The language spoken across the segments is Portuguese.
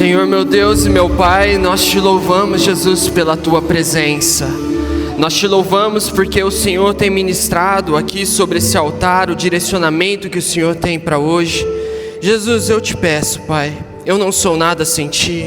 Senhor, meu Deus e meu Pai, nós te louvamos, Jesus, pela tua presença. Nós te louvamos porque o Senhor tem ministrado aqui sobre esse altar o direcionamento que o Senhor tem para hoje. Jesus, eu te peço, Pai, eu não sou nada sem ti.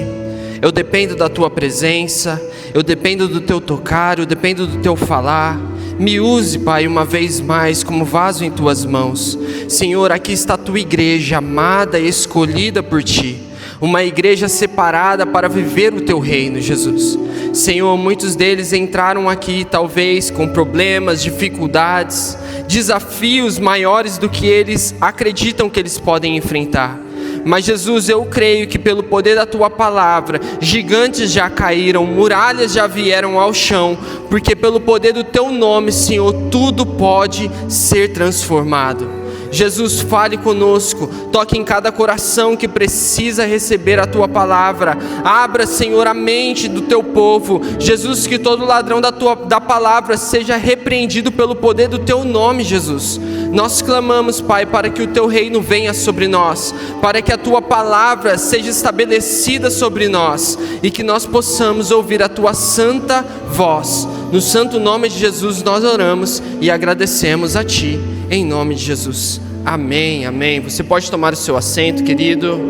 Eu dependo da tua presença, eu dependo do teu tocar, eu dependo do teu falar. Me use, Pai, uma vez mais como vaso em tuas mãos. Senhor, aqui está a tua igreja amada e escolhida por ti. Uma igreja separada para viver o teu reino, Jesus. Senhor, muitos deles entraram aqui talvez com problemas, dificuldades, desafios maiores do que eles acreditam que eles podem enfrentar. Mas Jesus, eu creio que pelo poder da tua palavra, gigantes já caíram, muralhas já vieram ao chão, porque pelo poder do teu nome, Senhor, tudo pode ser transformado. Jesus, fale conosco, toque em cada coração que precisa receber a tua palavra. Abra, Senhor, a mente do teu povo. Jesus, que todo ladrão da palavra seja repreendido pelo poder do teu nome, Jesus. Nós clamamos, Pai, para que o teu reino venha sobre nós, para que a tua palavra seja estabelecida sobre nós e que nós possamos ouvir a tua santa voz. No santo nome de Jesus nós oramos e agradecemos a ti, em nome de Jesus. Amém, amém. Você pode tomar o seu assento, querido.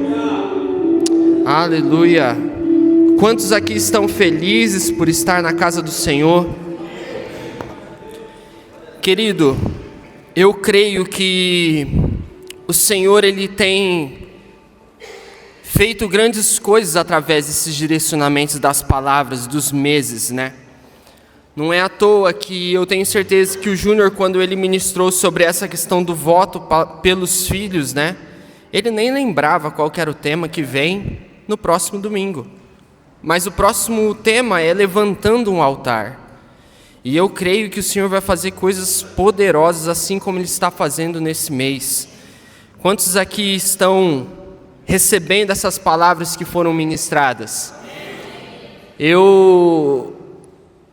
Aleluia. Quantos aqui estão felizes por estar na casa do Senhor? Querido, eu creio que o Senhor, Ele tem feito grandes coisas através desses direcionamentos das palavras, dos meses, né? Não é à toa que eu tenho certeza que o Júnior, quando ele ministrou sobre essa questão do voto pelos filhos, né? Ele nem lembrava qual que era o tema que vem no próximo domingo. Mas o próximo tema é levantando um altar. E eu creio que o Senhor vai fazer coisas poderosas, assim como Ele está fazendo nesse mês. Quantos aqui estão recebendo essas palavras que foram ministradas? Eu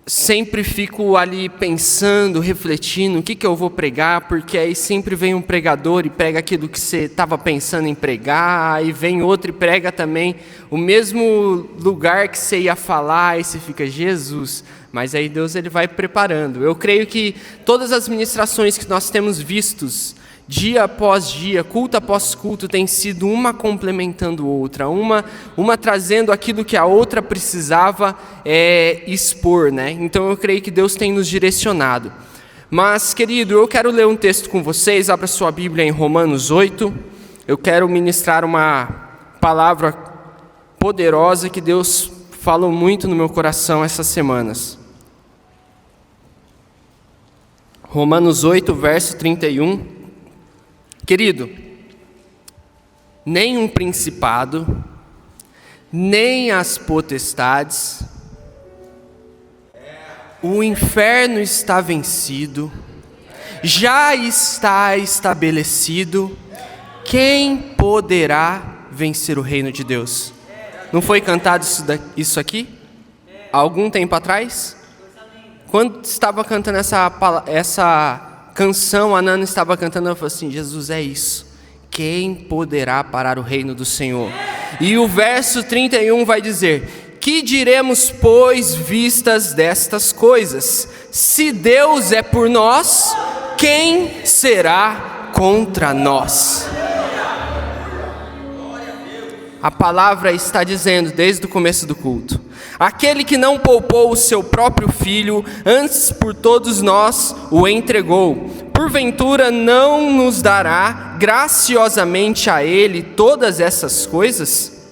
sempre fico ali pensando, refletindo, o que eu vou pregar, porque aí sempre vem um pregador e prega aquilo que você estava pensando em pregar, aí vem outro e prega também o mesmo lugar que você ia falar, e você fica, Jesus, mas aí Deus, Ele vai preparando. Eu creio que todas as ministrações que nós temos vistos, dia após dia, culto após culto, tem sido uma complementando outra, uma trazendo aquilo que a outra precisava expor, né? Então eu creio que Deus tem nos direcionado. Mas, querido, eu quero ler um texto com vocês. Abra sua Bíblia em Romanos 8. Eu quero ministrar uma palavra poderosa que Deus falou muito no meu coração essas semanas. Romanos 8, verso 31. Querido, nem um principado, nem as potestades, o inferno está vencido, já está estabelecido, quem poderá vencer o reino de Deus? Não foi cantado isso aqui? Há algum tempo atrás? Quando estava cantando essa canção, a Nana estava cantando, ela falou assim, Jesus, é isso. Quem poderá parar o reino do Senhor? E o verso 31 vai dizer, que diremos, pois, vistas destas coisas? Se Deus é por nós, quem será contra nós? A palavra está dizendo desde o começo do culto, aquele que não poupou o seu próprio filho, antes por todos nós o entregou, porventura não nos dará graciosamente a ele todas essas coisas?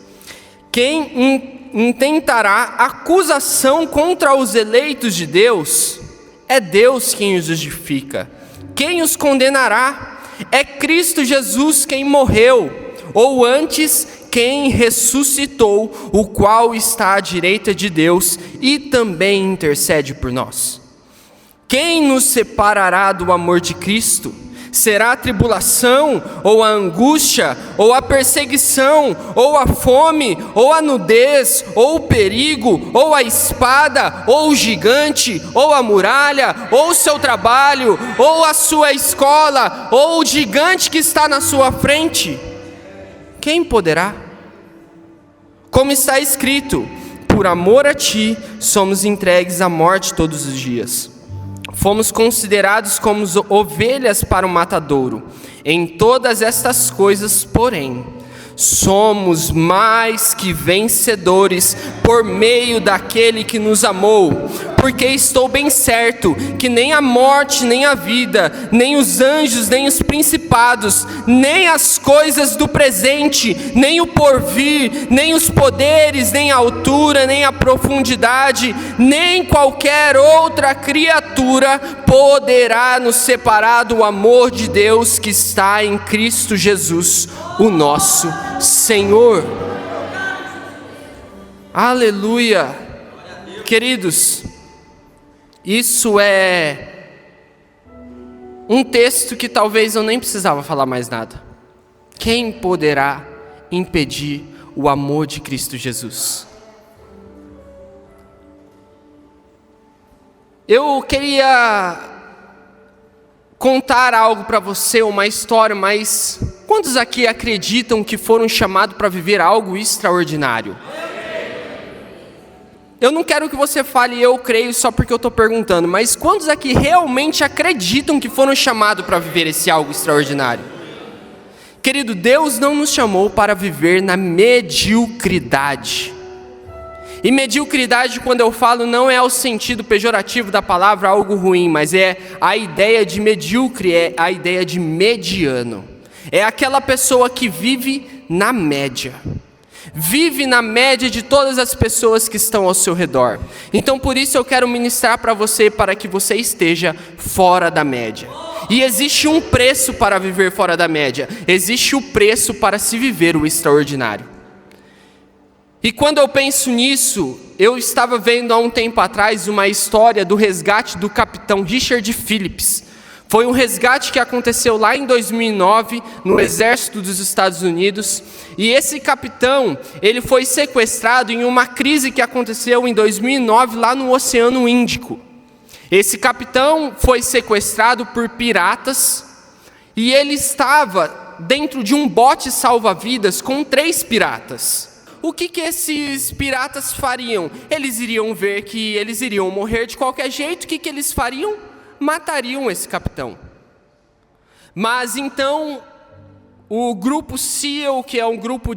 Quem intentará acusação contra os eleitos de Deus? É Deus quem os justifica. Quem os condenará? É Cristo Jesus quem morreu, ou antes, quem ressuscitou, o qual está à direita de Deus e também intercede por nós. Quem nos separará do amor de Cristo? Será a tribulação, ou a angústia, ou a perseguição, ou a fome, ou a nudez, ou o perigo, ou a espada, ou o gigante, ou a muralha, ou o seu trabalho, ou a sua escola, ou o gigante que está na sua frente? Quem poderá? Como está escrito: por amor a ti, somos entregues à morte todos os dias. Fomos considerados como ovelhas para o matadouro. Em todas estas coisas, porém, somos mais que vencedores por meio daquele que nos amou. Porque estou bem certo que nem a morte, nem a vida, nem os anjos, nem os principados, nem as coisas do presente, nem o porvir, nem os poderes, nem a altura, nem a profundidade, nem qualquer outra criatura poderá nos separar do amor de Deus que está em Cristo Jesus, o nosso Senhor. Aleluia. Queridos, isso é um texto que talvez eu nem precisava falar mais nada. Quem poderá impedir o amor de Cristo Jesus? Eu queria contar algo para você, uma história, mas quantos aqui acreditam que foram chamados para viver algo extraordinário? Eu não quero que você fale eu creio só porque eu estou perguntando, mas quantos aqui realmente acreditam que foram chamados para viver esse algo extraordinário? Querido, Deus não nos chamou para viver na mediocridade. E mediocridade, quando eu falo, não é o sentido pejorativo da palavra algo ruim, mas é a ideia de medíocre, é a ideia de mediano. É aquela pessoa que vive na média. Vive na média de todas as pessoas que estão ao seu redor. Então por isso eu quero ministrar para você, para que você esteja fora da média. E existe um preço para viver fora da média. Existe o preço para se viver o extraordinário. E quando eu penso nisso, eu estava vendo há um tempo atrás uma história do resgate do capitão Richard Phillips. Foi um resgate que aconteceu lá em 2009, no exército dos Estados Unidos. E esse capitão, ele foi sequestrado em uma crise que aconteceu em 2009 lá no Oceano Índico. Esse capitão foi sequestrado por piratas e ele estava dentro de um bote salva-vidas com 3 piratas. O que esses piratas fariam? Eles iriam ver que eles iriam morrer de qualquer jeito. O que eles fariam? Matariam esse capitão. Mas então o grupo SEAL, que é um grupo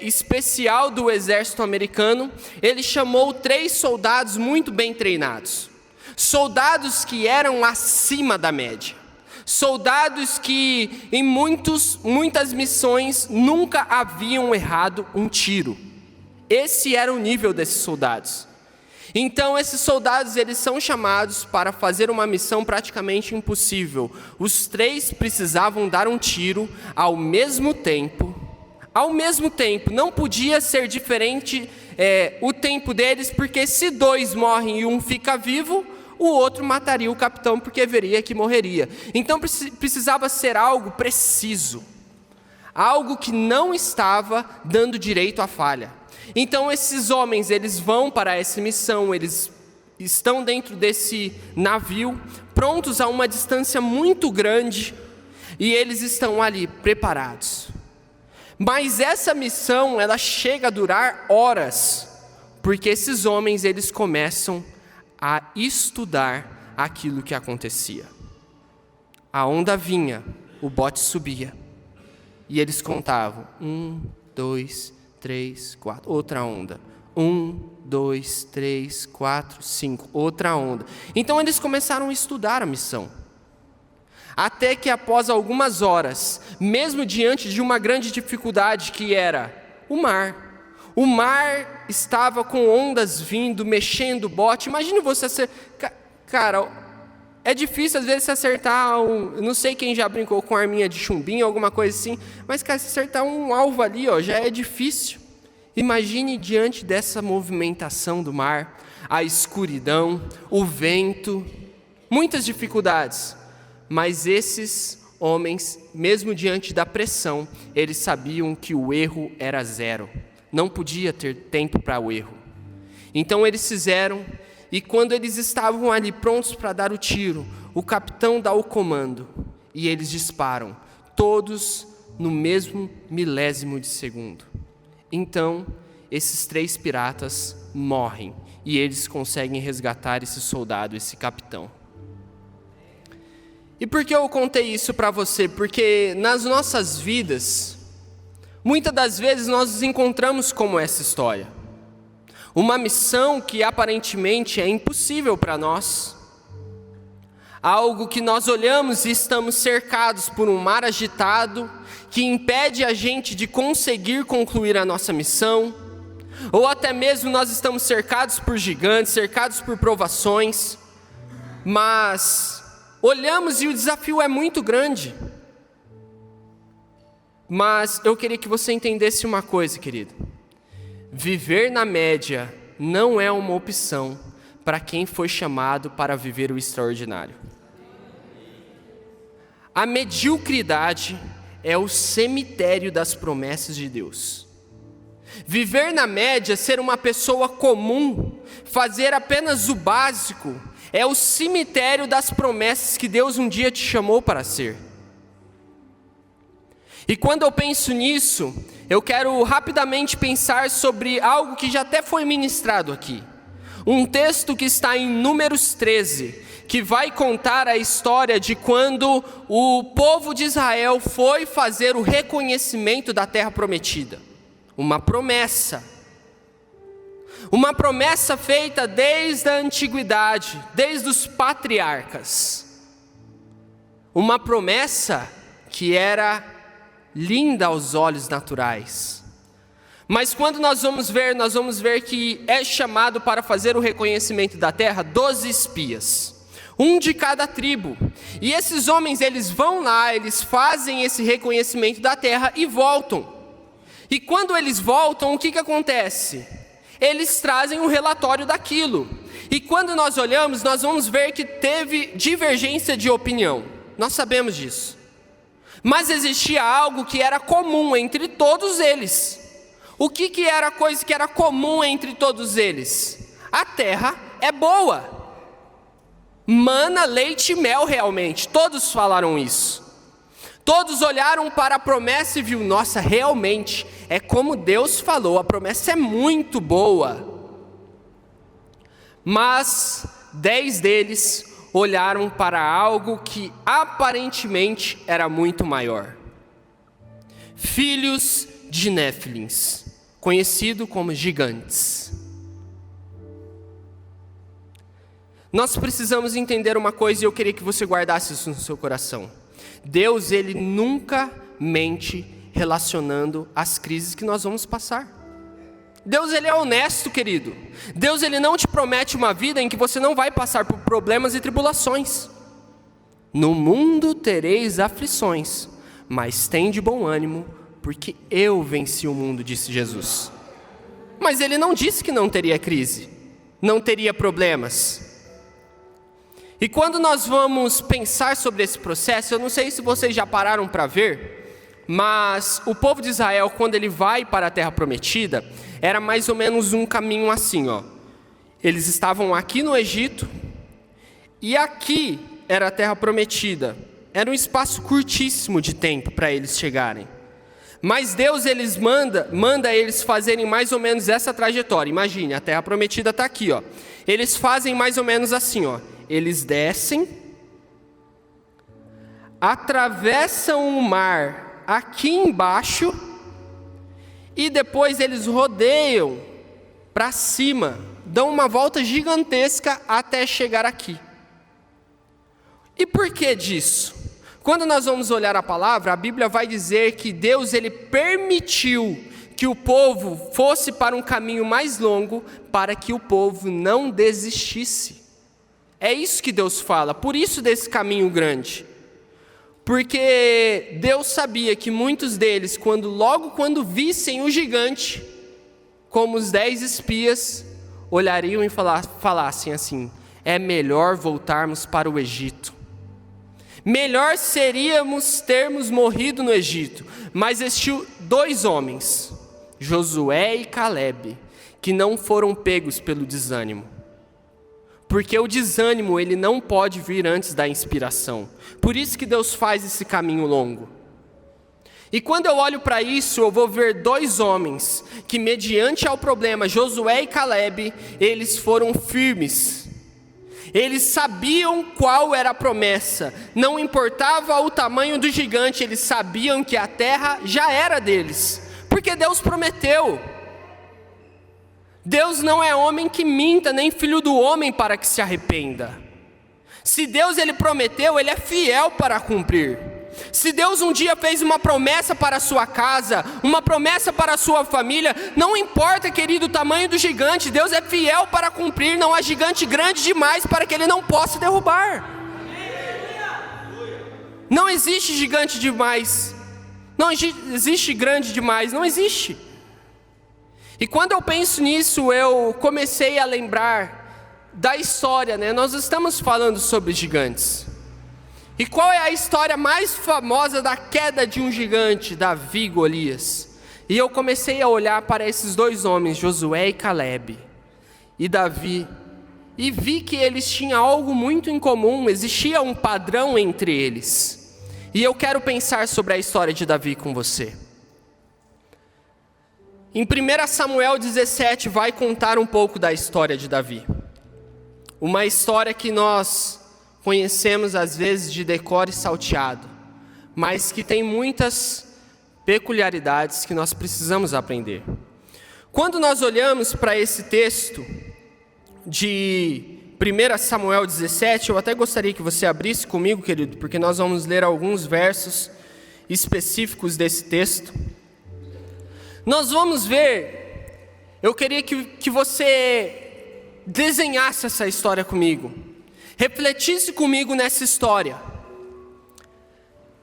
especial do exército americano, ele chamou 3 soldados muito bem treinados, soldados que eram acima da média, soldados que em muitas missões nunca haviam errado um tiro. Esse era o nível desses soldados. Então esses soldados, eles são chamados para fazer uma missão praticamente impossível. Os 3 precisavam dar um tiro ao mesmo tempo, não podia ser diferente o tempo deles, porque se 2 morrem e um fica vivo, o outro mataria o capitão, porque veria que morreria. Então precisava ser algo preciso, algo que não estava dando direito à falha. Então esses homens, eles vão para essa missão, eles estão dentro desse navio, prontos a uma distância muito grande, e eles estão ali preparados. Mas essa missão, ela chega a durar horas, porque esses homens, eles começam a estudar aquilo que acontecia. A onda vinha, o bote subia, e eles contavam: 1, 2, 3, 4, outra onda. 1, 2, 3, 4, 5, outra onda. Então eles começaram a estudar a missão. Até que após algumas horas, mesmo diante de uma grande dificuldade que era o mar estava com ondas vindo, mexendo o bote. Imagine você cara, é difícil às vezes se acertar não sei quem já brincou com arminha de chumbinho, alguma coisa assim, mas cara, se acertar um alvo ali, já é difícil. Imagine diante dessa movimentação do mar, a escuridão, o vento, muitas dificuldades. Mas esses homens, mesmo diante da pressão, eles sabiam que o erro era 0. Não podia ter tempo para o erro. Então eles fizeram, e quando eles estavam ali prontos para dar o tiro, o capitão dá o comando, e eles disparam, todos no mesmo milésimo de segundo. Então, esses 3 piratas morrem e eles conseguem resgatar esse soldado, esse capitão. E por que eu contei isso para você? Porque nas nossas vidas, muitas das vezes nós nos encontramos como essa história. Uma missão que aparentemente é impossível para nós. Algo que nós olhamos e estamos cercados por um mar agitado, que impede a gente de conseguir concluir a nossa missão. Ou até mesmo nós estamos cercados por gigantes, cercados por provações. Mas olhamos e o desafio é muito grande. Mas eu queria que você entendesse uma coisa, querido. Viver na média não é uma opção para quem foi chamado para viver o extraordinário. A mediocridade é o cemitério das promessas de Deus. Viver na média, ser uma pessoa comum, fazer apenas o básico, é o cemitério das promessas que Deus um dia te chamou para ser. E quando eu penso nisso, eu quero rapidamente pensar sobre algo que já até foi ministrado aqui. Um texto que está em Números 13, que vai contar a história de quando o povo de Israel foi fazer o reconhecimento da terra prometida. Uma promessa feita desde a antiguidade, desde os patriarcas. Uma promessa que era linda aos olhos naturais. Mas quando nós vamos ver que é chamado para fazer o reconhecimento da terra 12 espias, um de cada tribo. E esses homens, eles vão lá, eles fazem esse reconhecimento da terra e voltam. E quando eles voltam, o que acontece? Eles trazem um relatório daquilo. E quando nós olhamos, nós vamos ver que teve divergência de opinião. Nós sabemos disso. Mas existia algo que era comum entre todos eles. O que era a coisa que era comum entre todos eles? A terra é boa. Mana, leite e mel realmente. Todos falaram isso. Todos olharam para a promessa e viram, nossa, realmente, é como Deus falou, a promessa é muito boa. Mas 10 deles olharam para algo que aparentemente era muito maior. Filhos de Néfilins, conhecido como gigantes. Nós precisamos entender uma coisa e eu queria que você guardasse isso no seu coração. Deus, Ele nunca mente relacionando as crises que nós vamos passar. Deus, Ele é honesto, querido. Deus, Ele não te promete uma vida em que você não vai passar por problemas e tribulações. No mundo tereis aflições, mas tende bom ânimo, porque eu venci o mundo, disse Jesus. Mas Ele não disse que não teria crise, não teria problemas. E quando nós vamos pensar sobre esse processo, eu não sei se vocês já pararam para ver, mas o povo de Israel, quando ele vai para a terra prometida, era mais ou menos um caminho assim, ó. Eles estavam aqui no Egito, e aqui era a terra prometida. Era um espaço curtíssimo de tempo para eles chegarem. Mas Deus, manda eles fazerem mais ou menos essa trajetória. Imagine, a terra prometida está aqui, ó. Eles fazem mais ou menos assim, ó. Eles descem, atravessam o mar aqui embaixo e depois eles rodeiam para cima, dão uma volta gigantesca até chegar aqui. E por que disso? Quando nós vamos olhar a palavra, a Bíblia vai dizer que Deus, Ele permitiu que o povo fosse para um caminho mais longo para que o povo não desistisse. É isso que Deus fala, por isso desse caminho grande. Porque Deus sabia que muitos deles, logo quando vissem o gigante, como os 10 espias, olhariam e falassem assim, é melhor voltarmos para o Egito. Melhor seríamos termos morrido no Egito. Mas existiam 2 homens, Josué e Calebe, que não foram pegos pelo desânimo. Porque o desânimo, ele não pode vir antes da inspiração. Por isso que Deus faz esse caminho longo. E quando eu olho para isso, eu vou ver dois homens que, mediante ao problema, Josué e Caleb, eles foram firmes. Eles sabiam qual era a promessa. Não importava o tamanho do gigante, eles sabiam que a terra já era deles. Porque Deus prometeu. Deus não é homem que minta, nem filho do homem para que se arrependa. Se Deus ele prometeu, ele é fiel para cumprir. Se Deus um dia fez uma promessa para a sua casa, uma promessa para a sua família, não importa, querido, o tamanho do gigante, Deus é fiel para cumprir. Não há gigante grande demais para que ele não possa derrubar. Não existe gigante demais. Não existe grande demais, não existe. E quando eu penso nisso, eu comecei a lembrar da história, né? Nós estamos falando sobre gigantes. E qual é a história mais famosa da queda de um gigante, Davi e Golias? E eu comecei a olhar para esses dois homens, Josué e Caleb, e Davi, e vi que eles tinham algo muito em comum, existia um padrão entre eles. E eu quero pensar sobre a história de Davi com você. Em 1 Samuel 17 vai contar um pouco da história de Davi. Uma história que nós conhecemos às vezes de decor e salteado, mas que tem muitas peculiaridades que nós precisamos aprender. Quando nós olhamos para esse texto de 1 Samuel 17, eu até gostaria que você abrisse comigo, querido, porque nós vamos ler alguns versos específicos desse texto. Nós vamos ver, eu queria que você desenhasse essa história comigo, refletisse comigo nessa história.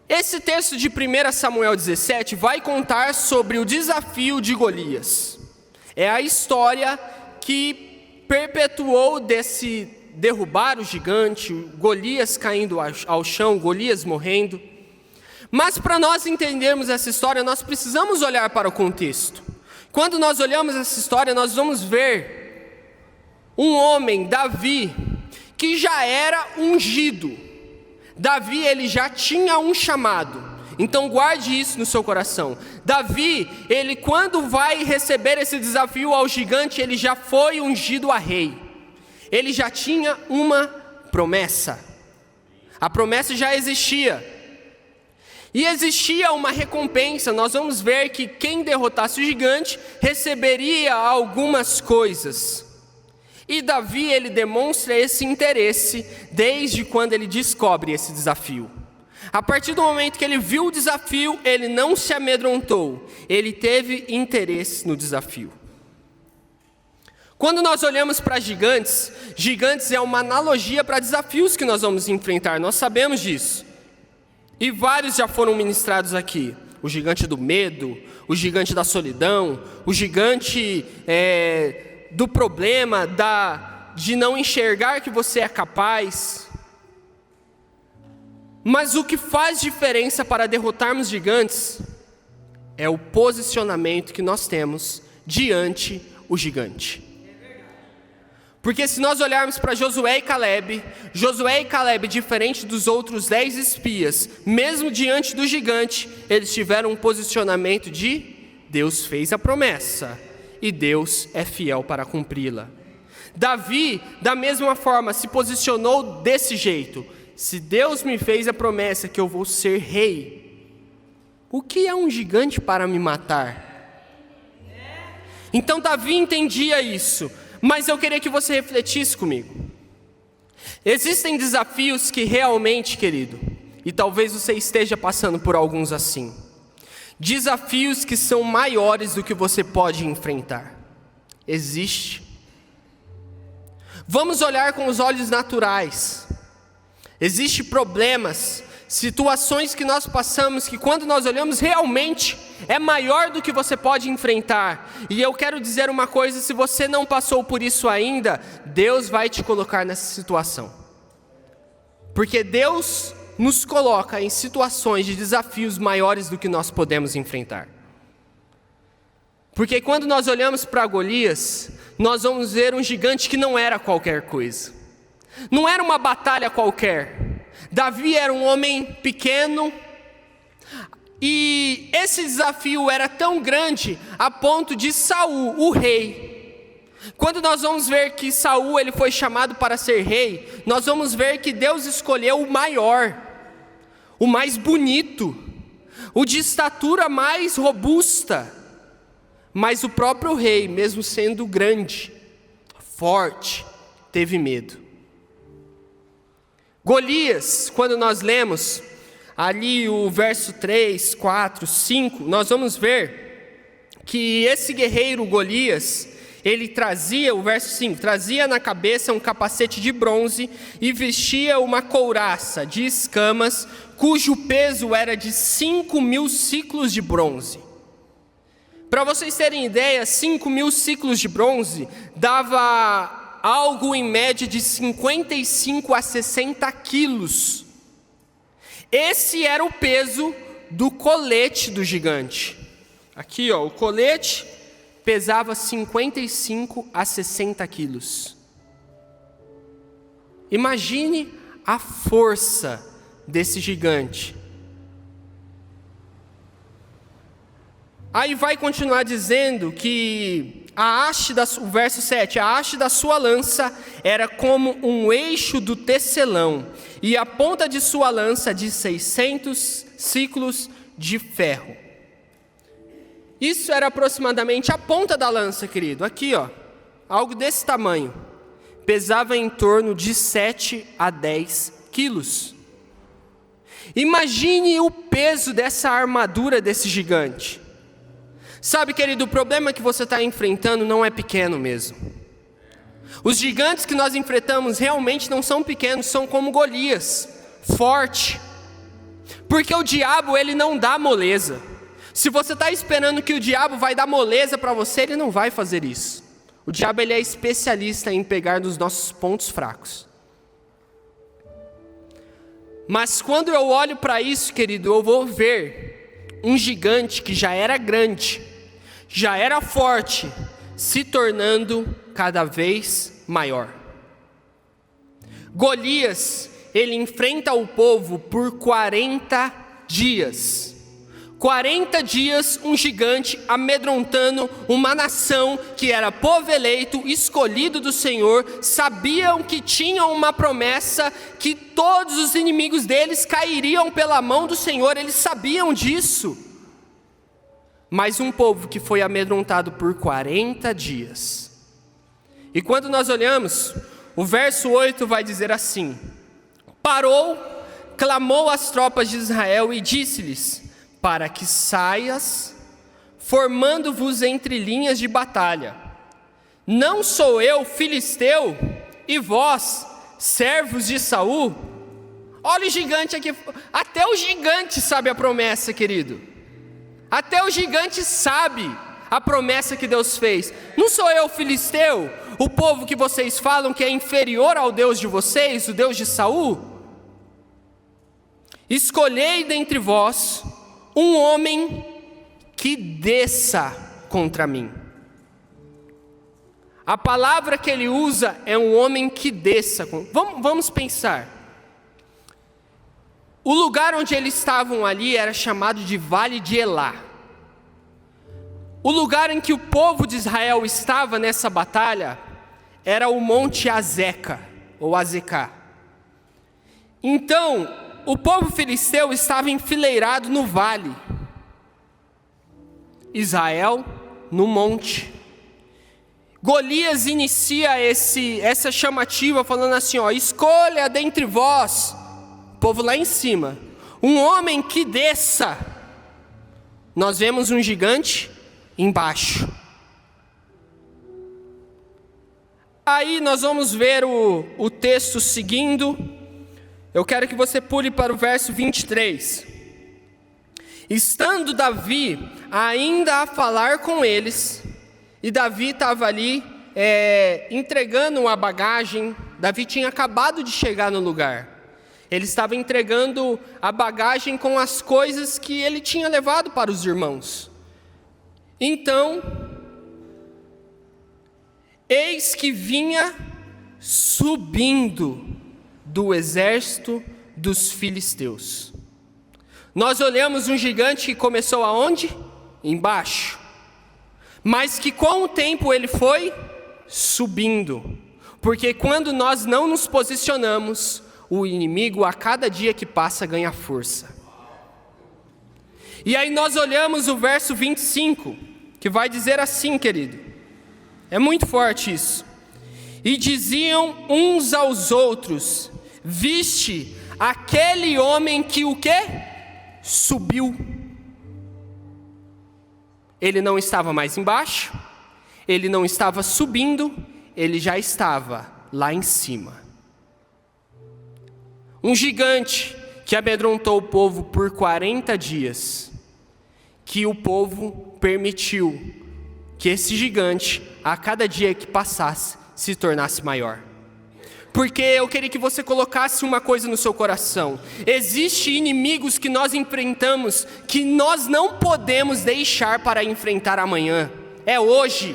Esse texto de 1 Samuel 17 vai contar sobre o desafio de Golias. É a história que perpetuou desse derrubar o gigante, Golias caindo ao chão, Golias morrendo. Mas para nós entendermos essa história, nós precisamos olhar para o contexto. Quando nós olhamos essa história, nós vamos ver um homem, Davi, que já era ungido. Davi, ele já tinha um chamado. Então guarde isso no seu coração. Davi, ele quando vai receber esse desafio ao gigante, ele já foi ungido a rei. Ele já tinha uma promessa. A promessa já existia. E existia uma recompensa. Nós vamos ver que quem derrotasse o gigante receberia algumas coisas. E Davi, ele demonstra esse interesse desde quando ele descobre esse desafio. A partir do momento que ele viu o desafio, ele não se amedrontou. Ele teve interesse no desafio. Quando nós olhamos para gigantes, gigantes é uma analogia para desafios que nós vamos enfrentar. Nós sabemos disso. E vários já foram ministrados aqui. O gigante do medo, o gigante da solidão, o gigante do problema, de não enxergar que você é capaz. Mas o que faz diferença para derrotarmos gigantes é o posicionamento que nós temos diante o gigante. Porque se nós olharmos para Josué e Caleb, diferente dos outros 10 espias, mesmo diante do gigante, eles tiveram um posicionamento de Deus fez a promessa e Deus é fiel para cumpri-la. Davi, da mesma forma, se posicionou desse jeito. Se Deus me fez a promessa que eu vou ser rei, o que é um gigante para me matar? Então Davi entendia isso. Mas eu queria que você refletisse comigo. Existem desafios que realmente, querido, e talvez você esteja passando por alguns assim. Desafios que são maiores do que você pode enfrentar. Existe. Vamos olhar com os olhos naturais. Existem problemas, situações que nós passamos que quando nós olhamos realmente é maior do que você pode enfrentar. E eu quero dizer uma coisa, se você não passou por isso ainda, Deus vai te colocar nessa situação. Porque Deus nos coloca em situações de desafios maiores do que nós podemos enfrentar. Porque quando nós olhamos para Golias, nós vamos ver um gigante que não era qualquer coisa. Não era uma batalha qualquer. Davi era um homem pequeno. E esse desafio era tão grande a ponto de Saul, o rei. Quando nós vamos ver que Saul ele foi chamado para ser rei, nós vamos ver que Deus escolheu o maior, o mais bonito, o de estatura mais robusta. Mas o próprio rei, mesmo sendo grande, forte, teve medo. Golias, quando nós lemos ali o verso 3, 4, 5, nós vamos ver que esse guerreiro Golias, ele trazia, o verso 5, trazia na cabeça um capacete de bronze e vestia uma couraça de escamas, cujo peso era de 5.000 ciclos de bronze. Para vocês terem ideia, 5.000 ciclos de bronze dava algo em média de 55 a 60 quilos. Esse era o peso do colete do gigante. Aqui, ó, o colete pesava 55 a 60 quilos. Imagine a força desse gigante. Aí vai continuar dizendo que o verso 7, a haste da sua lança era como um eixo do tecelão, e a ponta de sua lança de 600 ciclos de ferro. Isso era aproximadamente a ponta da lança, querido. Aqui, ó, algo desse tamanho. Pesava em torno de 7 a 10 quilos. Imagine o peso dessa armadura desse gigante. Sabe, querido, o problema que você está enfrentando não é pequeno mesmo. Os gigantes que nós enfrentamos realmente não são pequenos, são como Golias, forte. Porque o diabo, ele não dá moleza. Se você está esperando que o diabo vai dar moleza para você, ele não vai fazer isso. O diabo, ele é especialista em pegar nos nossos pontos fracos. Mas quando eu olho para isso, querido, eu vou ver um gigante que já era grande, já era forte, se tornando cada vez maior. Golias, ele enfrenta o povo por 40 dias. 40 dias um gigante amedrontando uma nação que era povo eleito, escolhido do Senhor, sabiam que tinham uma promessa, que todos os inimigos deles cairiam pela mão do Senhor, eles sabiam disso. Mas um povo que foi amedrontado por 40 dias. E quando nós olhamos, o verso 8 vai dizer assim: parou, clamou às tropas de Israel e disse-lhes: para que saias, formando-vos entre linhas de batalha. Não sou eu filisteu, e vós, servos de Saul? Olha o gigante aqui, até o gigante sabe a promessa, querido. Até o gigante sabe a promessa que Deus fez. Não sou eu filisteu, o povo que vocês falam que é inferior ao Deus de vocês, o Deus de Saul? Escolhei dentre vós um homem que desça contra mim. A palavra que ele usa é um homem que desça. Vamos pensar. O lugar onde eles estavam ali era chamado de Vale de Elá. O lugar em que o povo de Israel estava nessa batalha era o Monte Azeca, ou Azecá. Então, o povo filisteu estava enfileirado no vale, Israel no monte. Golias inicia essa chamativa falando assim, ó: escolha dentre vós, povo lá em cima, um homem que desça. Nós vemos um gigante embaixo. Aí nós vamos ver o texto seguindo. Eu quero que você pule para o verso 23. Estando Davi ainda a falar com eles, e Davi estava ali entregando a bagagem. Davi tinha acabado de chegar no lugar. Ele estava entregando a bagagem com as coisas que ele tinha levado para os irmãos. Então, eis que vinha subindo do exército dos filisteus. Nós olhamos um gigante que começou aonde? Embaixo. Mas que com o tempo ele foi subindo. Porque quando nós não nos posicionamos, o inimigo a cada dia que passa ganha força. E aí nós olhamos o verso 25, que vai dizer assim, querido. É muito forte isso. E diziam uns aos outros: viste aquele homem que o quê? Subiu. Ele não estava mais embaixo, ele não estava subindo, ele já estava lá em cima. Um gigante que amedrontou o povo por 40 dias, que o povo permitiu que esse gigante, a cada dia que passasse, se tornasse maior. Porque eu queria que você colocasse uma coisa no seu coração. Existem inimigos que nós enfrentamos que nós não podemos deixar para enfrentar amanhã. É hoje.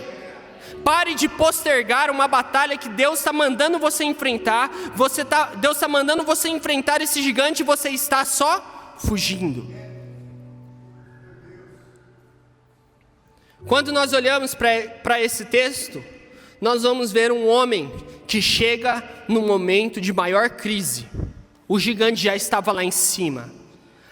Pare de postergar uma batalha que Deus está mandando você enfrentar. Deus está mandando você enfrentar esse gigante e você está só fugindo. Quando nós olhamos para esse texto, nós vamos ver um homem que chega no momento de maior crise. O gigante já estava lá em cima.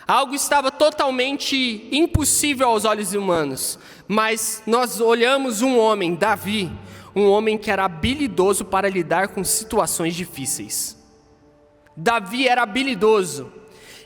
Algo estava totalmente impossível aos olhos humanos. Mas nós olhamos um homem, Davi, um homem que era habilidoso para lidar com situações difíceis. Davi era habilidoso.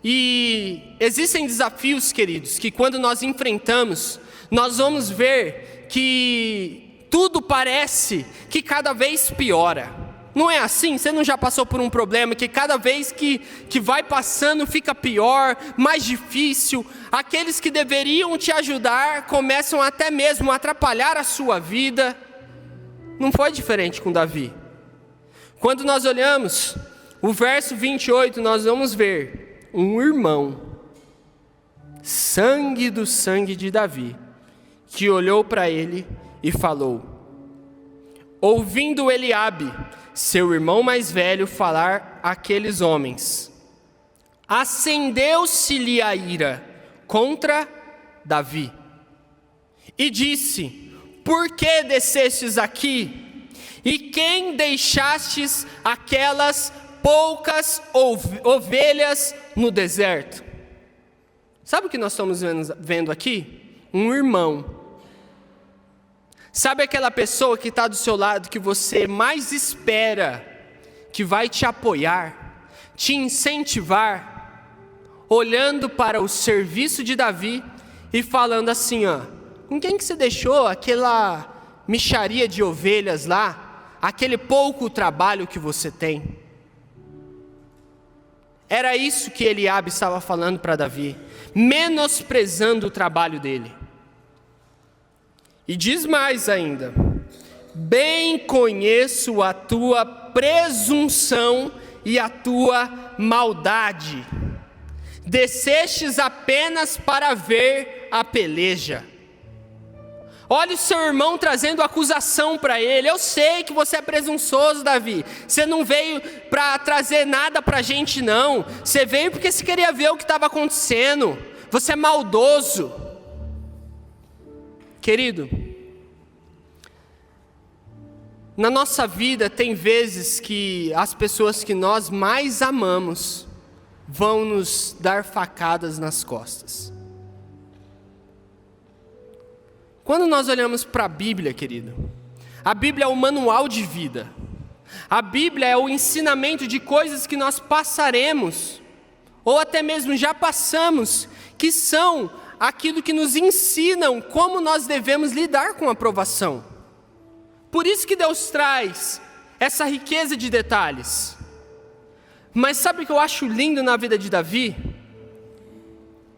E existem desafios, queridos, que quando nós enfrentamos, nós vamos ver que tudo parece que cada vez piora. Não é assim? Você não já passou por um problema que cada vez que vai passando fica pior, mais difícil? Aqueles que deveriam te ajudar começam até mesmo a atrapalhar a sua vida. Não foi diferente com Davi. Quando nós olhamos o verso 28, nós vamos ver um irmão, sangue do sangue de Davi, que olhou para ele e falou: ouvindo Eliabe, seu irmão mais velho, falar àqueles homens, acendeu-se-lhe a ira contra Davi, e disse: por que descestes aqui? E quem deixastes aquelas poucas ovelhas no deserto? Sabe o que nós estamos vendo aqui? Um irmão. Sabe aquela pessoa que está do seu lado, que você mais espera, que vai te apoiar, te incentivar, olhando para o serviço de Davi e falando assim, ó, com quem que você deixou aquela mixaria de ovelhas lá, aquele pouco trabalho que você tem? Era isso que Eliabe estava falando para Davi, menosprezando o trabalho dele. E diz mais ainda: bem conheço a tua presunção e a tua maldade. Descestes apenas para ver a peleja. Olha o seu irmão trazendo acusação para ele. Eu sei que você é presunçoso, Davi. Você não veio para trazer nada para a gente, não. Você veio porque você queria ver o que estava acontecendo. Você é maldoso. Querido, na nossa vida tem vezes que as pessoas que nós mais amamos vão nos dar facadas nas costas. Quando nós olhamos para a Bíblia, querido, a Bíblia é o manual de vida. A Bíblia é o ensinamento de coisas que nós passaremos, ou até mesmo já passamos, que são aquilo que nos ensinam como nós devemos lidar com a provação. Por isso que Deus traz essa riqueza de detalhes. Mas sabe o que eu acho lindo na vida de Davi?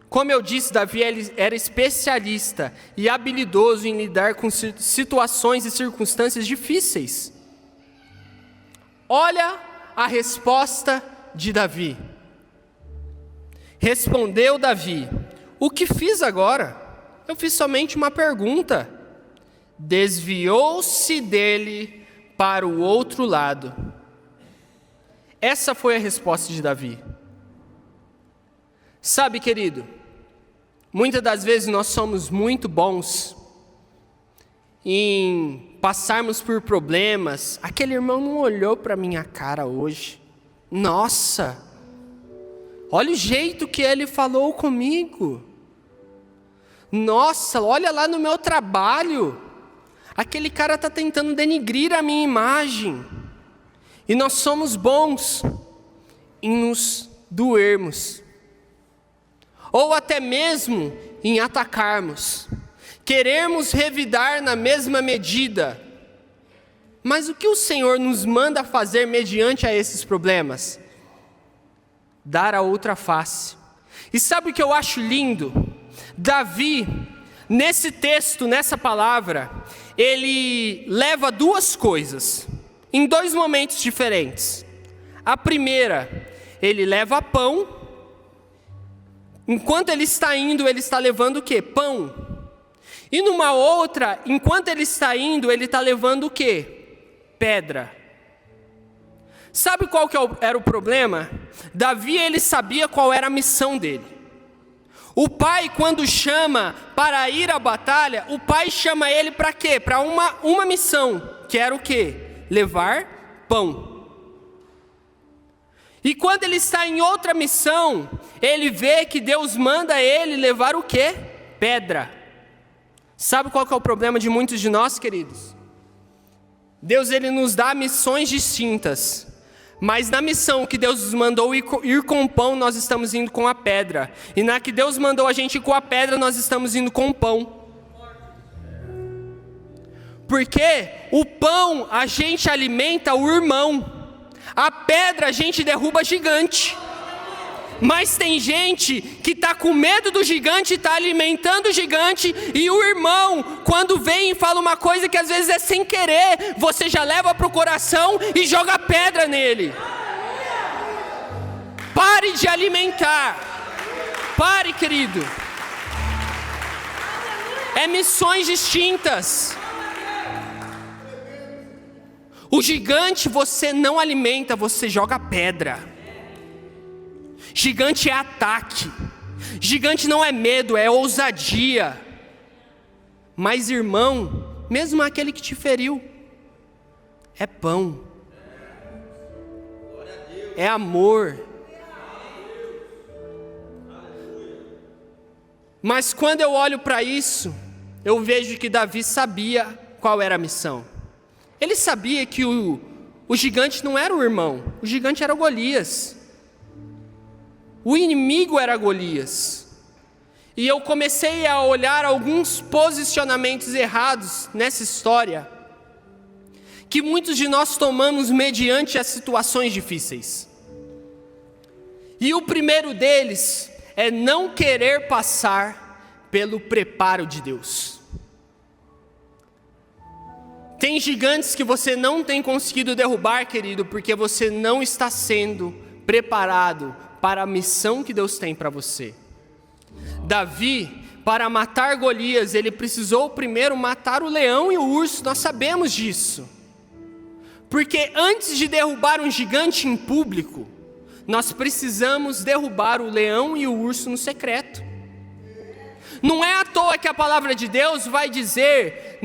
Como eu disse, Davi era especialista e habilidoso em lidar com situações e circunstâncias difíceis. Olha a resposta de Davi. Respondeu Davi: o que fiz agora? Eu fiz somente uma pergunta. Desviou-se dele para o outro lado. Essa foi a resposta de Davi. Sabe, querido, muitas das vezes nós somos muito bons em passarmos por problemas. Aquele irmão não olhou para minha cara hoje. Nossa, olha o jeito que ele falou comigo. Nossa, olha lá no meu trabalho. Aquele cara está tentando denigrir a minha imagem. E nós somos bons em nos doermos. Ou até mesmo em atacarmos. Queremos revidar na mesma medida. Mas o que o Senhor nos manda fazer mediante a esses problemas? Dar a outra face. E sabe o que eu acho lindo? Davi, nesse texto, nessa palavra, ele leva duas coisas, em dois momentos diferentes. A primeira, ele leva pão. Enquanto ele está indo, ele está levando o quê? Pão. E numa outra, enquanto ele está indo, ele está levando o quê? Pedra. Sabe qual que era o problema? Davi, ele sabia qual era a missão dele. O pai, quando chama para ir à batalha, o pai chama ele para quê? Para uma missão, que era o quê? Levar pão. E quando ele está em outra missão, ele vê que Deus manda ele levar o quê? Pedra. Sabe qual que é o problema de muitos de nós, queridos? Deus, ele nos dá missões distintas. Mas na missão que Deus nos mandou ir com o pão, nós estamos indo com a pedra. E na que Deus mandou a gente ir com a pedra, nós estamos indo com o pão. Porque o pão a gente alimenta o irmão. A pedra a gente derruba gigante. Mas tem gente que está com medo do gigante, está alimentando o gigante, e o irmão, quando vem e fala uma coisa que às vezes é sem querer, você já leva para o coração e joga pedra nele. Pare de alimentar. Pare, querido. É missões distintas. O gigante você não alimenta, você joga pedra. Gigante é ataque. Gigante não é medo, é ousadia. Mas irmão, mesmo aquele que te feriu, é pão. É amor. Mas quando eu olho para isso, eu vejo que Davi sabia qual era a missão. Ele sabia que o gigante não era o irmão, o gigante era Golias. O inimigo era Golias. E eu comecei a olhar alguns posicionamentos errados nessa história, que muitos de nós tomamos mediante as situações difíceis. E o primeiro deles é não querer passar pelo preparo de Deus. Tem gigantes que você não tem conseguido derrubar, querido, porque você não está sendo preparado para a missão que Deus tem para você. Davi, para matar Golias, ele precisou primeiro matar o leão e o urso, nós sabemos disso. Porque antes de derrubar um gigante em público, nós precisamos derrubar o leão e o urso no secreto. Não é à toa que a palavra de Deus vai dizer,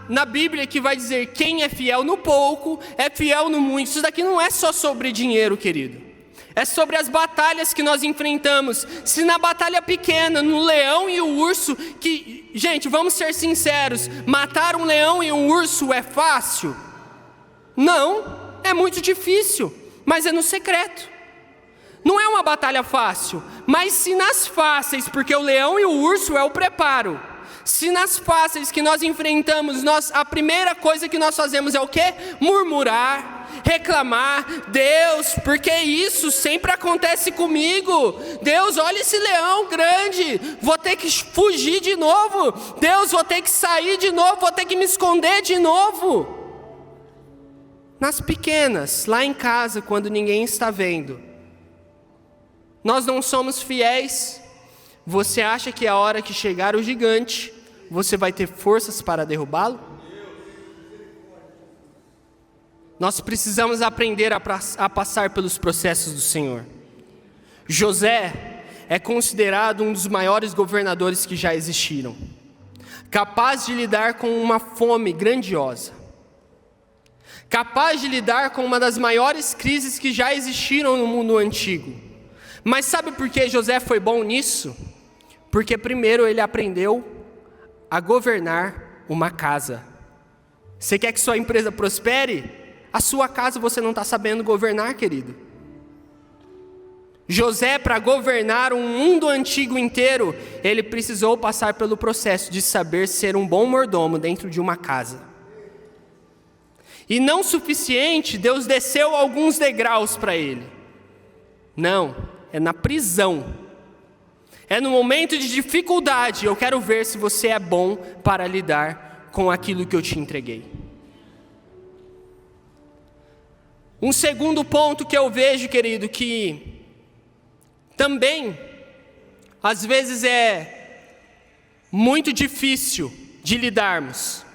na Bíblia, que vai dizer, quem é fiel no pouco, é fiel no muito. Isso daqui não é só sobre dinheiro, querido. É sobre as batalhas que nós enfrentamos. Se na batalha pequena, no leão e o urso, que, gente, vamos ser sinceros, matar um leão e um urso é fácil? Não, é muito difícil, mas é no secreto. Não é uma batalha fácil, mas se nas fáceis, porque o leão e o urso é o preparo. Se nas fáceis que nós enfrentamos, a primeira coisa que nós fazemos é o quê? Murmurar, reclamar. Deus, porque isso sempre acontece comigo? Deus, olha esse leão grande, vou ter que fugir de novo. Deus, vou ter que sair de novo, vou ter que me esconder de novo. Nas pequenas, lá em casa, quando ninguém está vendo, nós não somos fiéis. Você acha que a hora que chegar o gigante, você vai ter forças para derrubá-lo? Nós precisamos aprender a passar pelos processos do Senhor. José é considerado um dos maiores governadores que já existiram, capaz de lidar com uma fome grandiosa, capaz de lidar com uma das maiores crises que já existiram no mundo antigo. Mas sabe por que José foi bom nisso? Porque primeiro ele aprendeu a governar uma casa. Você quer que sua empresa prospere? A sua casa você não está sabendo governar, querido. José, para governar um mundo antigo inteiro, ele precisou passar pelo processo de saber ser um bom mordomo dentro de uma casa. E não suficiente, Deus desceu alguns degraus para ele. Não, é na prisão. É no momento de dificuldade, eu quero ver se você é bom para lidar com aquilo que eu te entreguei. Um segundo ponto que eu vejo, querido, que também, às vezes é muito difícil de lidarmos,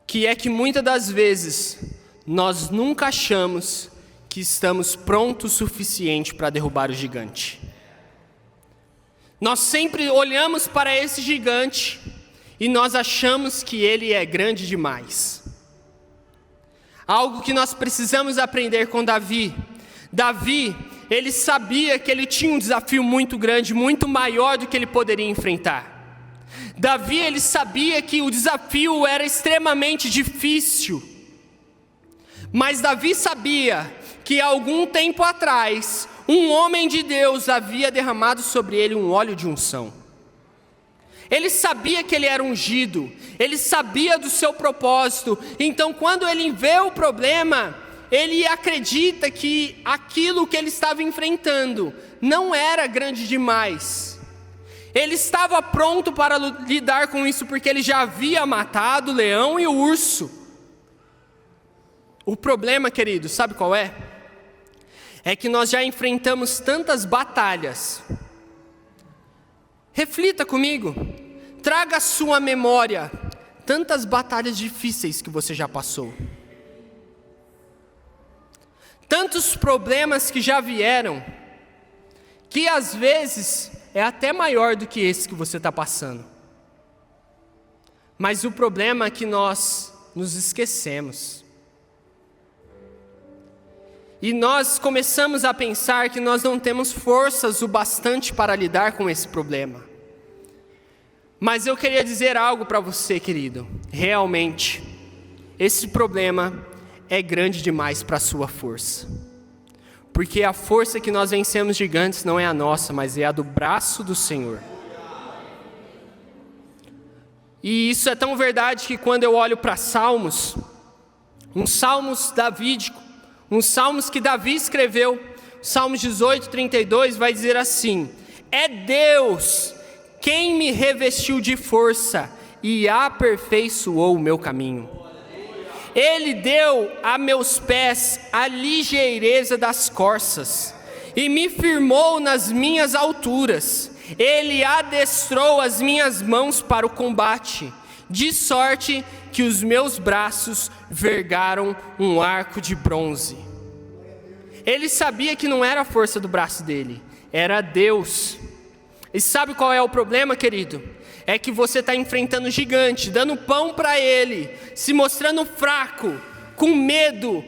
que é que muitas das vezes nós nunca achamos que estamos prontos o suficiente para derrubar o gigante. Nós sempre olhamos para esse gigante e nós achamos que ele é grande demais. Algo que nós precisamos aprender com Davi. Davi, ele sabia que ele tinha um desafio muito grande, muito maior do que ele poderia enfrentar. Davi, ele sabia que o desafio era extremamente difícil. Mas Davi sabia que há algum tempo atrás, um homem de Deus havia derramado sobre ele um óleo de unção. Ele sabia que ele era ungido, ele sabia do seu propósito. Então quando ele vê o problema, ele acredita que aquilo que ele estava enfrentando não era grande demais. Ele estava pronto para lidar com isso, porque ele já havia matado o leão e o urso. O problema, querido, sabe qual é? É que nós já enfrentamos tantas batalhas. Reflita comigo, traga à sua memória tantas batalhas difíceis que você já passou. Tantos problemas que já vieram, que às vezes é até maior do que esse que você está passando. Mas o problema é que nós nos esquecemos. E nós começamos a pensar que nós não temos forças o bastante para lidar com esse problema. Mas eu queria dizer algo para você, querido. Realmente, esse problema é grande demais para a sua força. Porque a força que nós vencemos gigantes não é a nossa, mas é a do braço do Senhor. E isso é tão verdade que quando eu olho para Salmos, uns Salmos davídicos, uns Salmos que Davi escreveu, Salmos 18, 32, vai dizer assim: é Deus quem me revestiu de força e aperfeiçoou o meu caminho. Ele deu a meus pés a ligeireza das corças e me firmou nas minhas alturas. Ele adestrou as minhas mãos para o combate, de sorte que os meus braços vergaram um arco de bronze. Ele sabia que não era a força do braço dele, era Deus. E sabe qual é o problema, querido? É que você está enfrentando um gigante, dando pão para ele, se mostrando fraco, com medo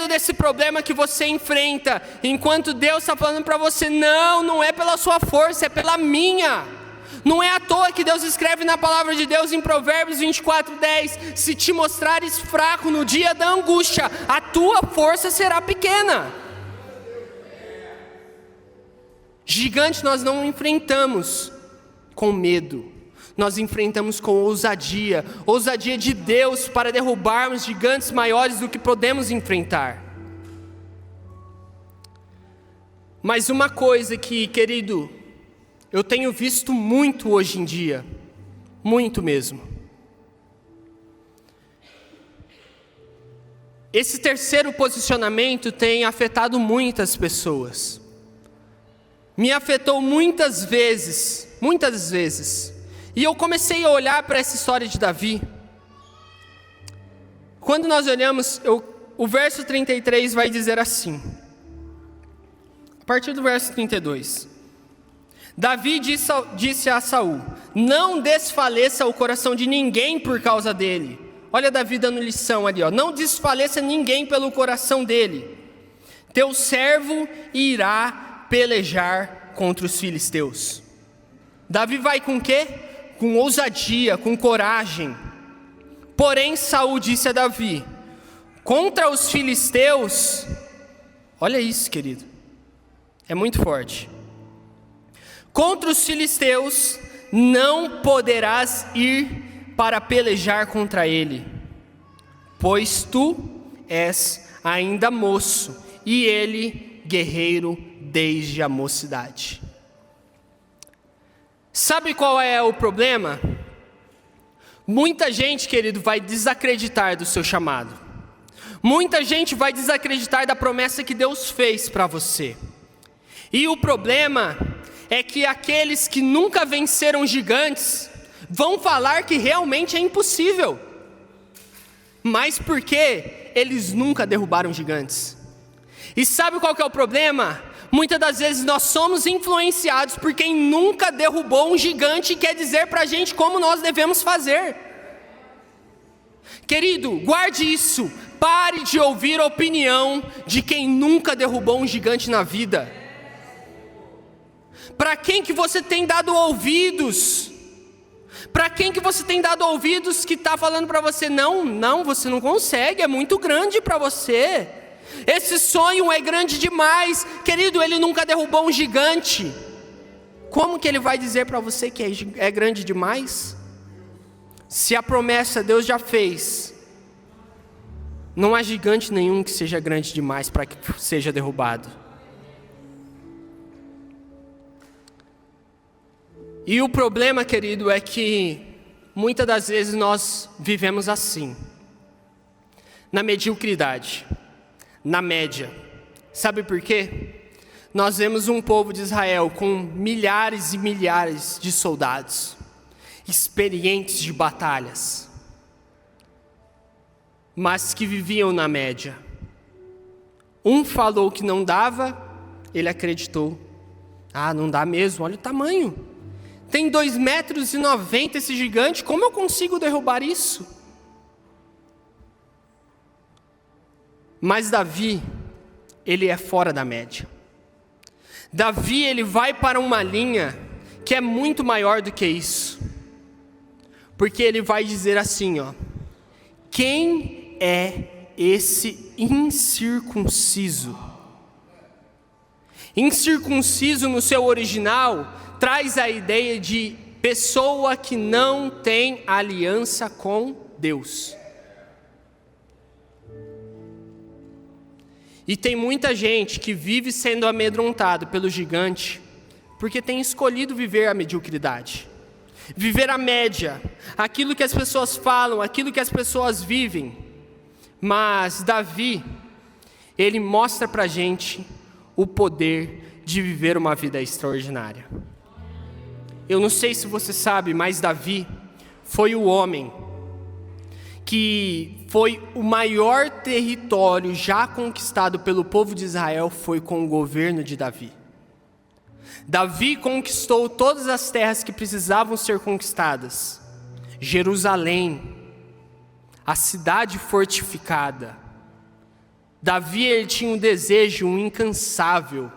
desse problema que você enfrenta, enquanto Deus está falando para você: não é pela sua força, é pela minha. Não é à toa que Deus escreve na palavra de Deus em Provérbios 24:10: se te mostrares fraco no dia da angústia, a tua força será pequena. Gigante nós não enfrentamos com medo, nós enfrentamos com ousadia de Deus para derrubarmos gigantes maiores do que podemos enfrentar. Mas uma coisa que, querido, eu tenho visto muito hoje em dia, muito mesmo. Esse terceiro posicionamento tem afetado muitas pessoas. Me afetou muitas vezes. E eu comecei a olhar para essa história de Davi. Quando nós olhamos, o verso 33 vai dizer assim: a partir do verso 32. Davi disse a Saul: não desfaleça o coração de ninguém por causa dele. Olha Davi dando lição ali, ó. Não desfaleça ninguém pelo coração dele. Teu servo irá pelejar contra os filisteus. Davi vai com o quê? Com ousadia, com coragem. Porém Saul disse a Davi: contra os filisteus, olha isso, querido, é muito forte. Contra os filisteus não poderás ir para pelejar contra ele, pois tu és ainda moço e ele guerreiro desde a mocidade. Sabe qual é o problema? Muita gente, querido, vai desacreditar do seu chamado. Muita gente vai desacreditar da promessa que Deus fez para você. E o problema é que aqueles que nunca venceram gigantes vão falar que realmente é impossível. Mas por que eles nunca derrubaram gigantes? E sabe qual que é o problema? Muitas das vezes nós somos influenciados por quem nunca derrubou um gigante e quer dizer para a gente como nós devemos fazer. Querido, guarde isso. Pare de ouvir a opinião de quem nunca derrubou um gigante na vida. Para quem que você tem dado ouvidos? Para quem que você tem dado ouvidos que está falando para você: não, você não consegue, é muito grande para você. Esse sonho é grande demais. Querido, ele nunca derrubou um gigante. Como que ele vai dizer para você que é grande demais? Se a promessa Deus já fez, não há gigante nenhum que seja grande demais para que seja derrubado. E o problema, querido, é que muitas das vezes nós vivemos assim, na mediocridade, na média. Sabe por quê? Nós vemos um povo de Israel com milhares e milhares de soldados, experientes de batalhas, mas que viviam na média. Um falou que não dava, ele acreditou. Não dá mesmo, olha o tamanho. Tem 2,90 metros esse gigante, como eu consigo derrubar isso? Mas Davi, ele é fora da média. Davi, ele vai para uma linha que é muito maior do que isso. Porque ele vai dizer assim, ó: quem é esse incircunciso? Incircunciso no seu original traz a ideia de pessoa que não tem aliança com Deus. E tem muita gente que vive sendo amedrontado pelo gigante, porque tem escolhido viver a mediocridade, viver a média, aquilo que as pessoas falam, aquilo que as pessoas vivem. Mas Davi, ele mostra pra gente o poder de viver uma vida extraordinária. Eu não sei se você sabe, mas Davi foi o homem que foi o maior território já conquistado pelo povo de Israel, foi com o governo de Davi. Davi conquistou todas as terras que precisavam ser conquistadas. Jerusalém, a cidade fortificada. Davi, ele tinha um desejo incansável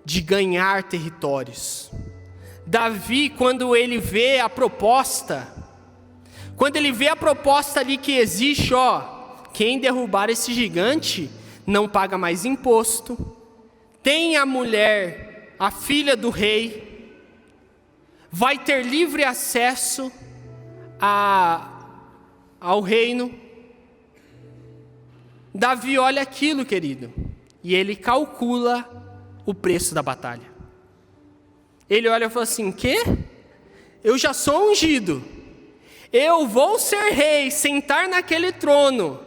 de ganhar territórios. Davi, quando ele vê a proposta ali que existe, quem derrubar esse gigante não paga mais imposto, tem a mulher, a filha do rei, vai ter livre acesso ao reino. Davi olha aquilo, querido, e ele calcula o preço da batalha. Ele olha e fala assim: quê? Eu já sou ungido, eu vou ser rei, sentar naquele trono,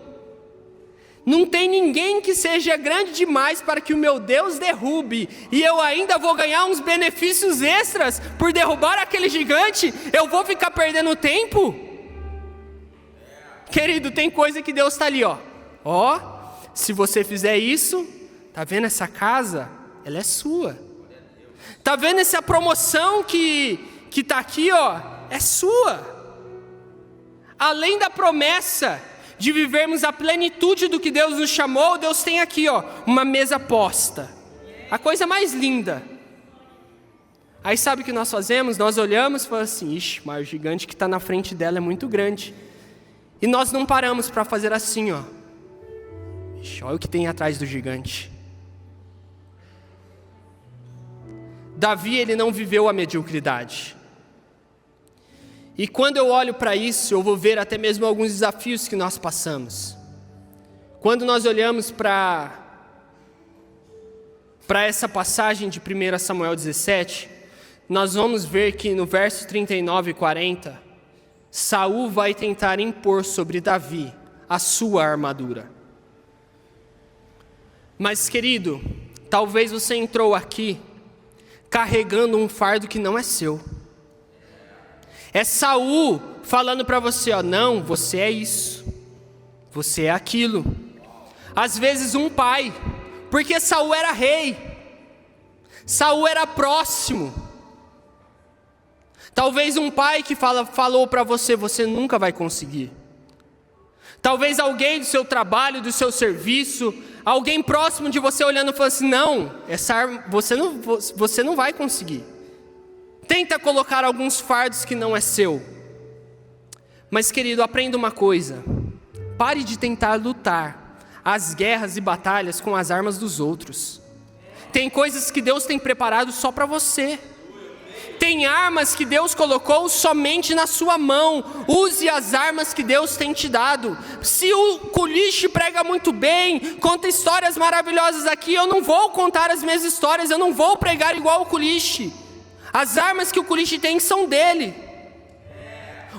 não tem ninguém que seja grande demais para que o meu Deus derrube, e eu ainda vou ganhar uns benefícios extras por derrubar aquele gigante? Eu vou ficar perdendo tempo? Querido, tem coisa que Deus está ali, se você fizer isso, Tá vendo essa casa? Ela é sua. Tá vendo essa promoção que tá aqui, ó? É sua. Além da promessa de vivermos a plenitude do que Deus nos chamou, Deus tem aqui, ó, uma mesa posta. A coisa mais linda. Aí sabe o que nós fazemos? Nós olhamos e falamos assim, ixi, mas o gigante que está na frente dela é muito grande. E nós não paramos para fazer assim, ó. Ixi, olha o que tem atrás do gigante. Davi, ele não viveu a mediocridade. E quando eu olho para isso, eu vou ver até mesmo alguns desafios que nós passamos. Quando nós olhamos para essa passagem de 1 Samuel 17, nós vamos ver que no verso 39 e 40, Saul vai tentar impor sobre Davi a sua armadura. Mas, querido, talvez você entrou aqui carregando um fardo que não é seu. É Saul falando para você, ó, não, você é isso, você é aquilo. Às vezes um pai, porque Saul era rei, Saul era próximo. Talvez um pai que falou para você, você nunca vai conseguir. Talvez alguém do seu trabalho, do seu serviço, alguém próximo de você olhando e falando assim, não, essa arma, você não vai conseguir. Tenta colocar alguns fardos que não é seu. Mas, querido, aprenda uma coisa. Pare de tentar lutar as guerras e batalhas com as armas dos outros. Tem coisas que Deus tem preparado só para você. Tem armas que Deus colocou somente na sua mão. Use as armas que Deus tem te dado. Se o Culiche prega muito bem, conta histórias maravilhosas aqui, eu não vou contar as minhas histórias, eu não vou pregar igual o Culiche. As armas que o Culiche tem são dele.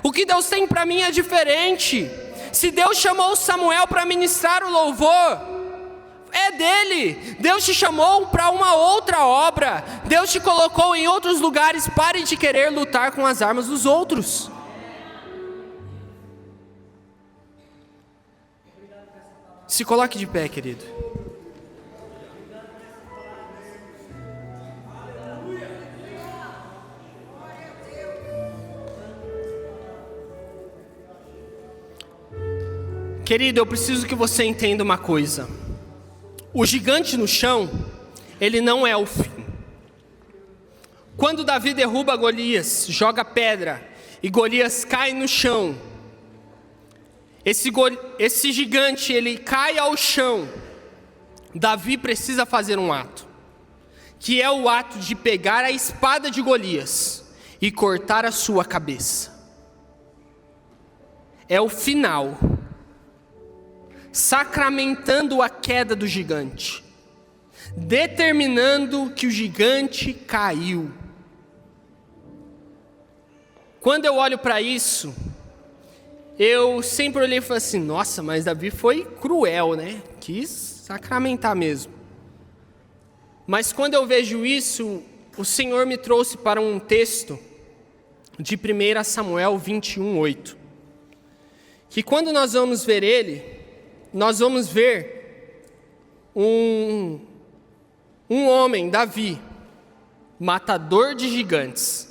O que Deus tem para mim é diferente. Se Deus chamou Samuel para ministrar o louvor, é dele. Deus te chamou para uma outra obra. Deus te colocou em outros lugares. Pare de querer lutar com as armas dos outros. Se coloque de pé, querido. Querido, eu preciso que você entenda uma coisa. O gigante no chão, ele não é o fim. Quando Davi derruba Golias, joga pedra e Golias cai no chão, esse gigante, ele cai ao chão. Davi precisa fazer um ato, que é o ato de pegar a espada de Golias e cortar a sua cabeça. É o final, sacramentando a queda do gigante, determinando que o gigante caiu. Quando eu olho para isso, eu sempre olhei e falei assim, nossa, mas Davi foi cruel, né? Quis sacramentar mesmo. Mas quando eu vejo isso, o Senhor me trouxe para um texto de 1 Samuel 21:8, que quando nós vamos ver ele, nós vamos ver um homem, Davi, matador de gigantes,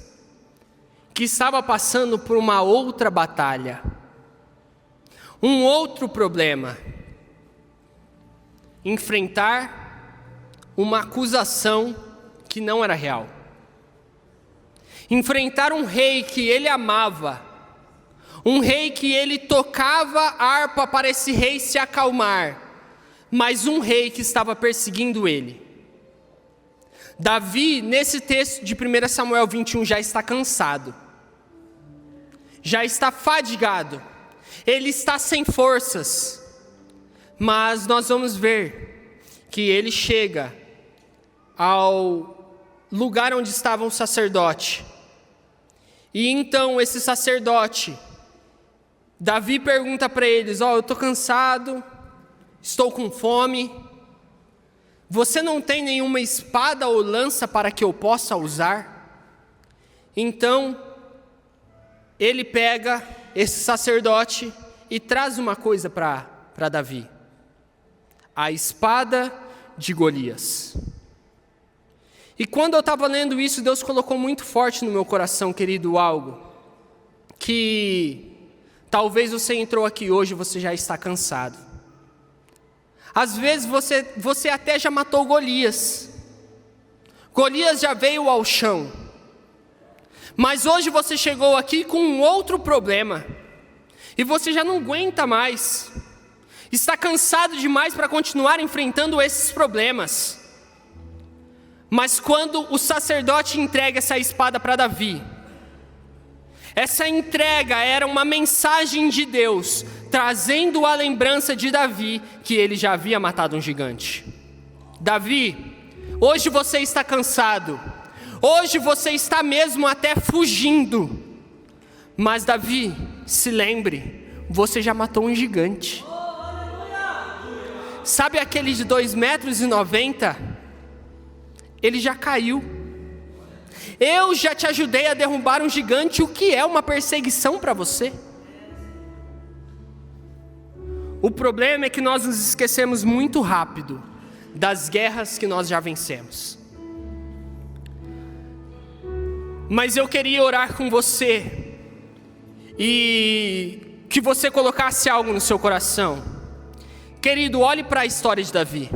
que estava passando por uma outra batalha, um outro problema, enfrentar uma acusação que não era real, enfrentar um rei que ele amava, um rei que ele tocava harpa para esse rei se acalmar, mas um rei que estava perseguindo ele. Davi, nesse texto de 1 Samuel 21, já está cansado, já está fadigado, ele está sem forças, mas nós vamos ver que ele chega ao lugar onde estava um sacerdote, e então esse sacerdote, Davi pergunta para eles, eu estou cansado, estou com fome, você não tem nenhuma espada ou lança para que eu possa usar? Então, ele pega esse sacerdote e traz uma coisa para Davi, a espada de Golias. E quando eu estava lendo isso, Deus colocou muito forte no meu coração, querido, algo que talvez você entrou aqui hoje e você já está cansado. Às vezes você até já matou Golias. Golias já veio ao chão. Mas hoje você chegou aqui com um outro problema. E você já não aguenta mais. Está cansado demais para continuar enfrentando esses problemas. Mas quando o sacerdote entrega essa espada para Davi, essa entrega era uma mensagem de Deus, trazendo a lembrança de Davi, que ele já havia matado um gigante. Davi, hoje você está cansado, hoje você está mesmo até fugindo, mas Davi, se lembre, você já matou um gigante. Sabe aquele de 2,90 m? Ele já caiu. Eu já te ajudei a derrubar um gigante. O que é uma perseguição para você? O problema é que nós nos esquecemos muito rápido das guerras que nós já vencemos. Mas eu queria orar com você e que você colocasse algo no seu coração. Querido, olhe para a história de Davi.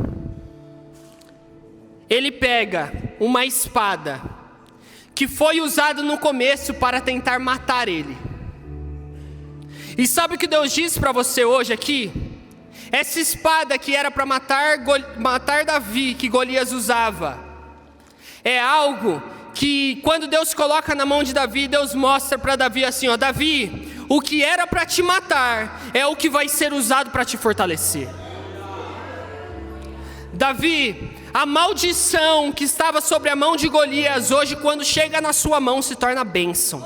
Ele pega uma espada que foi usada no começo para tentar matar ele. E sabe o que Deus disse para você hoje aqui? Essa espada que era para matar Davi, que Golias usava, é algo que quando Deus coloca na mão de Davi, Deus mostra para Davi assim, ó, Davi, o que era para te matar é o que vai ser usado para te fortalecer. Davi, a maldição que estava sobre a mão de Golias, hoje quando chega na sua mão se torna bênção.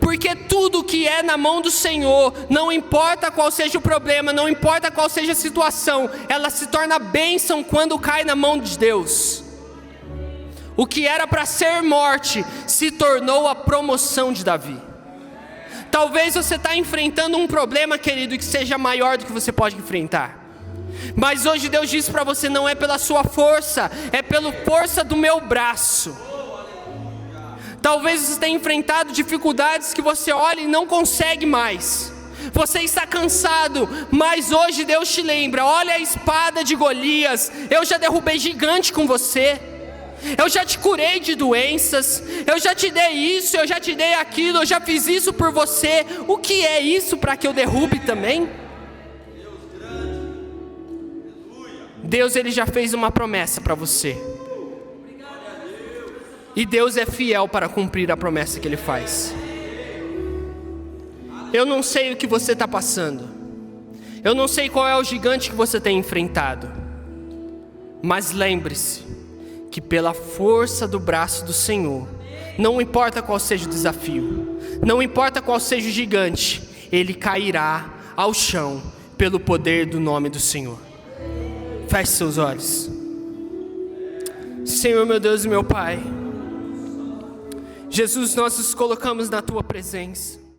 Porque tudo que é na mão do Senhor, não importa qual seja o problema, não importa qual seja a situação, ela se torna bênção quando cai na mão de Deus. O que era para ser morte, se tornou a promoção de Davi. Talvez você está enfrentando um problema, querido, que seja maior do que você pode enfrentar. Mas hoje Deus diz para você, não é pela sua força, é pela força do meu braço. Talvez você tenha enfrentado dificuldades que você olha e não consegue mais. Você está cansado, mas hoje Deus te lembra, olha a espada de Golias, eu já derrubei gigante com você. Eu já te curei de doenças, eu já te dei isso, eu já te dei aquilo, eu já fiz isso por você. O que é isso para que eu derrube também? Deus, ele já fez uma promessa para você. E Deus é fiel para cumprir a promessa que ele faz. Eu não sei o que você está passando. Eu não sei qual é o gigante que você tem enfrentado. Mas lembre-se que pela força do braço do Senhor, não importa qual seja o desafio, não importa qual seja o gigante, ele cairá ao chão pelo poder do nome do Senhor. Feche seus olhos. Senhor, meu Deus e meu Pai, Jesus, nós nos colocamos na Tua presença.